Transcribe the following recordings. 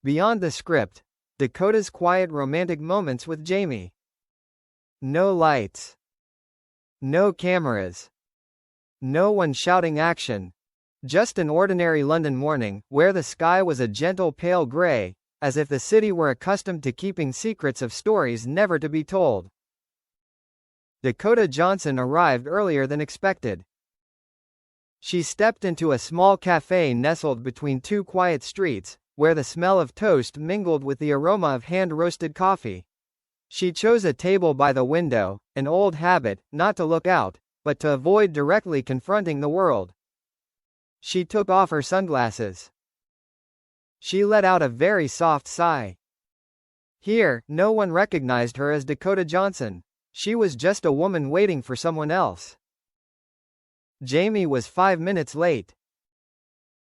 Beyond the script, Dakota's quiet romantic moments with Jamie. No lights. No cameras. No one shouting action. Just an ordinary London morning, where the sky was a gentle pale grey, as if the city were accustomed to keeping secrets of stories never to be told. Dakota Johnson arrived earlier than expected. She stepped into a small café nestled between two quiet streets, where the smell of toast mingled with the aroma of hand-roasted coffee. She chose a table by the window, an old habit, not to look out, but to avoid directly confronting the world. She took off her sunglasses. She let out a very soft sigh. Here, no one recognized her as Dakota Johnson. She was just a woman waiting for someone else. Jamie was 5 minutes late.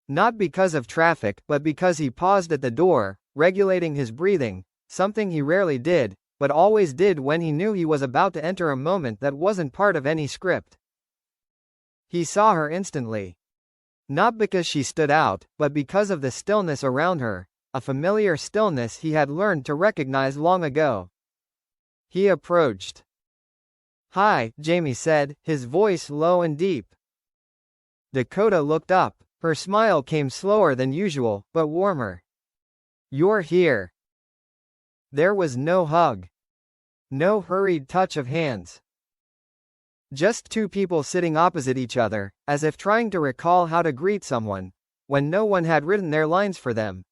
Not because of traffic, but because he paused at the door, regulating his breathing, something he rarely did, but always did when he knew he was about to enter a moment that wasn't part of any script. He saw her instantly. Not because she stood out, but because of the stillness around her, a familiar stillness he had learned to recognize long ago. He approached. "Hi," Jamie said, his voice low and deep. Dakota looked up. Her smile came slower than usual, but warmer. "You're here." There was no hug. No hurried touch of hands. Just two people sitting opposite each other, as if trying to recall how to greet someone, when no one had written their lines for them.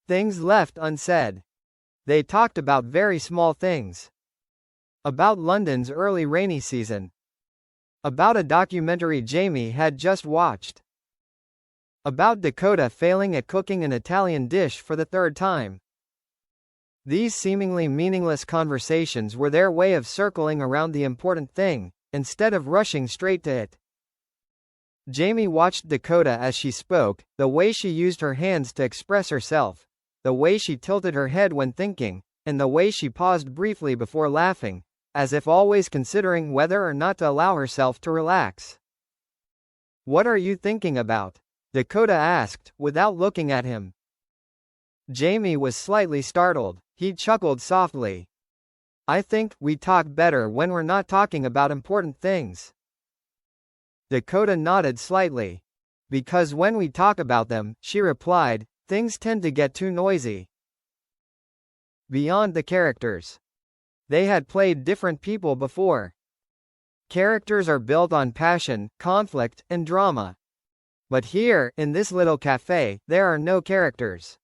Things left unsaid. They talked about very small things. About London's early rainy season. About a documentary Jamie had just watched. About Dakota failing at cooking an Italian dish for the third time. These seemingly meaningless conversations were their way of circling around the important thing, instead of rushing straight to it. Jamie watched Dakota as she spoke, the way she used her hands to express herself, the way she tilted her head when thinking, and the way she paused briefly before laughing, as if always considering whether or not to allow herself to relax. "What are you thinking about?" Dakota asked, without looking at him. Jamie was slightly startled. He chuckled softly. "I think we talk better when we're not talking about important things." Dakota nodded slightly. "Because when we talk about them," she replied, "things tend to get too noisy." Beyond the characters. They had played different people before. Characters are built on passion, conflict, and drama. But here, in this little cafe, there are no characters.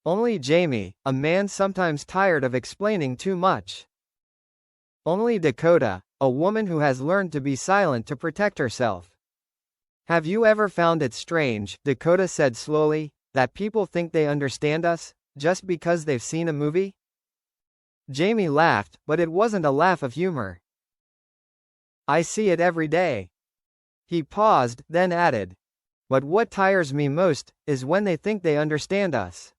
Only Jamie, a man sometimes tired of explaining too much. Only Dakota, a woman who has learned to be silent to protect herself. "Have you ever found it strange," Dakota said slowly, "that people think they understand us, just because they've seen a movie?" Jamie laughed, but it wasn't a laugh of humor. "I see it every day." He paused, then added, "But what tires me most, is when they think they understand us."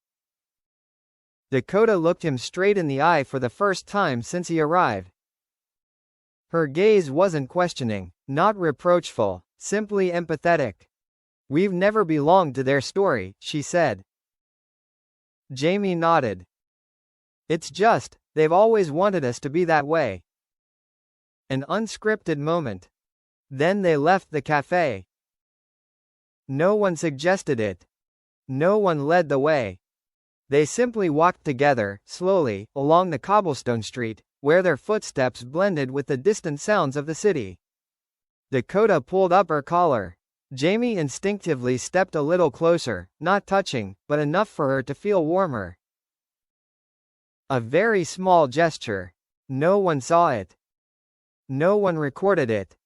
Dakota looked him straight in the eye for the first time since he arrived. Her gaze wasn't questioning, not reproachful, simply empathetic. "We've never belonged to their story," she said. Jamie nodded. "It's just, they've always wanted us to be that way." An unscripted moment. Then they left the cafe. No one suggested it. No one led the way. They simply walked together, slowly, along the cobblestone street, where their footsteps blended with the distant sounds of the city. Dakota pulled up her collar. Jamie instinctively stepped a little closer, not touching, but enough for her to feel warmer. A very small gesture. No one saw it. No one recorded it.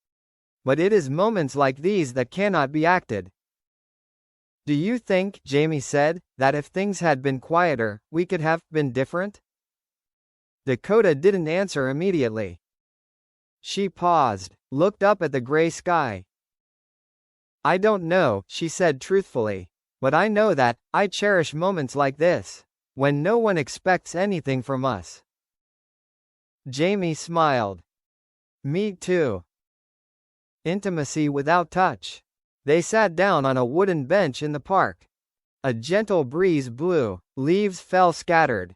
But it is moments like these that cannot be acted. "Do you think," Jamie said, "that if things had been quieter, we could have been different?" Dakota didn't answer immediately. She paused, looked up at the gray sky. "I don't know," she said truthfully. "But I know that, I cherish moments like this. When no one expects anything from us." Jamie smiled. "Me too." Intimacy without touch. They sat down on a wooden bench in the park. A gentle breeze blew, leaves fell scattered.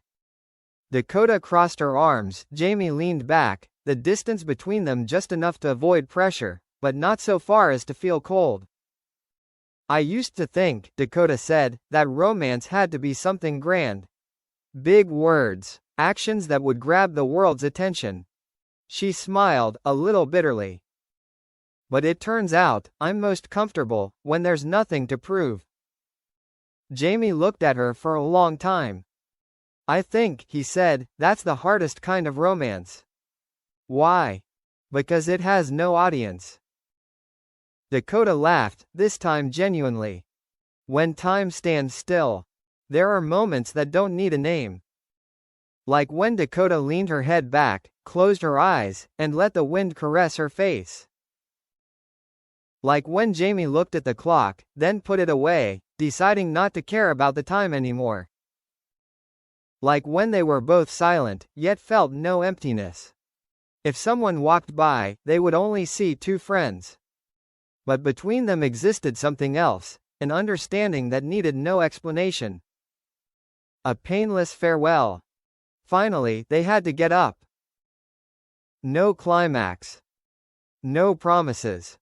Dakota crossed her arms, Jamie leaned back, the distance between them just enough to avoid pressure, but not so far as to feel cold. I used to think, Dakota said, that romance had to be something grand. Big words, actions that would grab the world's attention. She smiled, a little bitterly. But it turns out, I'm most comfortable when there's nothing to prove. Jamie looked at her for a long time. I think, he said, that's the hardest kind of romance. Why? Because it has no audience. Dakota laughed, this time genuinely. When time stands still, there are moments that don't need a name. Like when Dakota leaned her head back, closed her eyes, and let the wind caress her face. Like when Jamie looked at the clock, then put it away, deciding not to care about the time anymore. Like when they were both silent, yet felt no emptiness. If someone walked by, they would only see two friends. But between them existed something else, an understanding that needed no explanation. A painless farewell. Finally, they had to get up. No climax. No promises.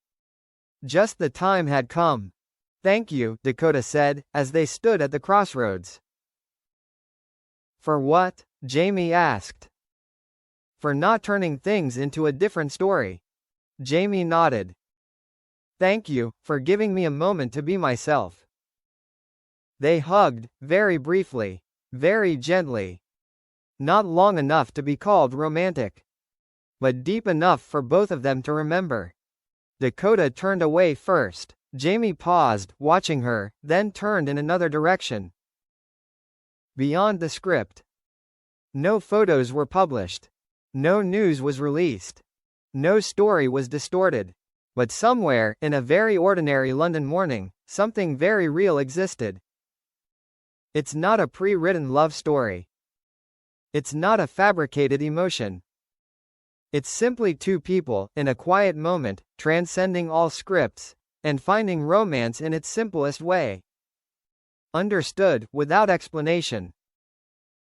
Just the time had come. Thank you, Dakota said, as they stood at the crossroads. For what? Jamie asked. For not turning things into a different story. Jamie nodded. Thank you, for giving me a moment to be myself. They hugged, very briefly, very gently. Not long enough to be called romantic. But deep enough for both of them to remember. Dakota turned away first. Jamie paused, watching her, then turned in another direction. Beyond the script. No photos were published. No news was released. No story was distorted. But somewhere, in a very ordinary London morning, something very real existed. It's not a pre-written love story. It's not a fabricated emotion. It's simply two people, in a quiet moment, transcending all scripts, and finding romance in its simplest way. Understood, without explanation.